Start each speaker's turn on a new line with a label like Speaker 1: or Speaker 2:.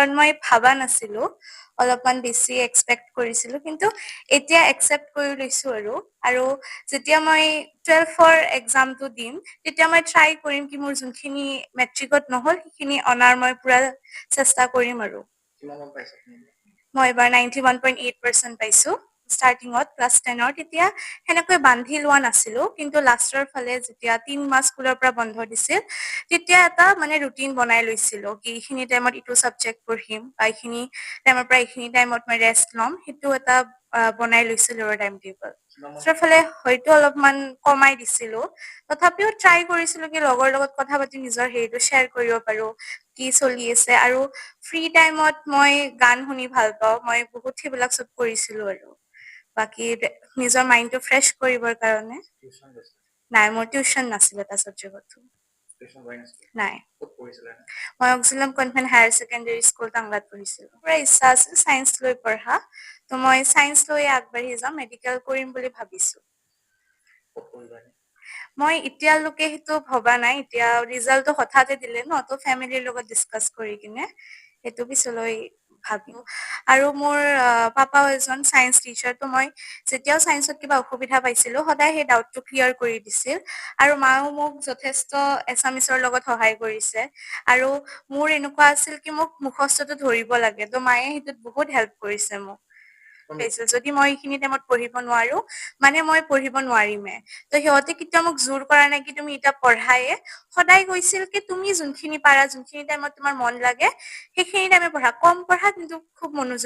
Speaker 1: কাৰণ মই ভাবা নাছিলো, অলপমান বেছি এক্সপেক্ট কৰিছিলো, কিন্তু এতিয়া একচেপ্ট কৰি লৈছো আৰু যেতিয়া মই 12ৰ এক্সামটো দিম তেতিয়া মই ট্ৰাই কৰিম কি মোৰ যোনখিনি মেট্ৰিকত নহ'ল সেইখিনি অনাৰ মই পুৰা চেষ্টা কৰিম আৰু মই এবাৰ 91.8% পাইছো ষ্টাৰ্টিঙত ক্লাছ 10ৰ। তেতিয়া সেনেকৈ বান্ধি লোৱা নাছিলো, কিন্তু লাষ্টৰ ফালে যেতিয়া 3 মাহ স্কুলৰ পৰা বন্ধ দিছিল তেতিয়া এটা মানে ৰুটিন বনাই লৈছিলো কি এইখিনি টাইমত ইটো চাবজেক্ট পঢ়িম বা এইখিনি টাইমৰ পৰা এইখিনি টাইমত মই ৰেষ্ট ল'ম, সেইটো এটা বনাই লৈছিলো আৰু টাইম টেবল। লাষ্টৰ ফালে হয়তো অলপমান কমাই দিছিলো, তথাপিও ট্ৰাই কৰিছিলো কি লগৰ লগত কথা পাতি নিজৰ হেৰিটো শ্বেয়াৰ কৰিব পাৰো কি চলি আছে। আৰু ফ্ৰী টাইমত মই গান শুনি ভাল পাওঁ, মই বহুত সেইবিলাক চব কৰিছিলো আৰু বাকী নিজৰ মাইণ্ডটো ফ্ৰেছ কৰিবৰ কাৰণে। নাই, মোৰ টিউচন নাছিলে এটা ছাবজেক্টতো। নাই, মই অক্সিলাম কনভেন্ট হায়াৰ ছেকেণ্ডাৰী স্কুল টাংলাত পঢ়িছিলো। পুৰা ইচ্ছা আছিল চায়েন্স লৈ পঢ়া, তো মই চায়েন্স লৈ আগবাঢ়ি যাম, মেডিকেল কৰিম বুলি ভাবিছো। মই এতিয়ালৈকে সেইটো ভবা নাই, এতিয়া ৰিজাল্টটো হঠাতে দিলে ন, তো ফেমিলিৰ লগত ডিছকাছ কৰি কিনে সেইটো পিছলৈ ভাবিম। আৰু মোৰ পাপাও এজন চায়েন্স টিচাৰ, তো মই যেতিয়াও চায়েন্সত কিবা অসুবিধা পাইছিলো সদায় সেই ডাউটটো ক্লিয়াৰ কৰি দিছিল। আৰু মাও মোক যথেষ্ট এছামিছৰ লগত সহায় কৰিছে। আৰু মোৰ এনেকুৱা আছিল কি মোক মুখস্থটো ধৰিব লাগে, তো মায়ে সেইটোত বহুত হেল্প কৰিছে মোক। যদি মই এইখিনি টাইমত পঢ়িব নোৱাৰো মানে মই পঢ়িব নোৱাৰিমে, তো সিহঁতে কেতিয়াও মোক জোৰ কৰা নাই কি তুমি এতিয়া পঢ়ায়ে, সদায় কৈছিল কি তুমি যোনখিনি পাৰা, যোনখিনি টাইমত তোমাৰ মন লাগে সেইখিনি টাইমে পঢ়া, কম পঢ়া কিন্তু খুব মনোযোগ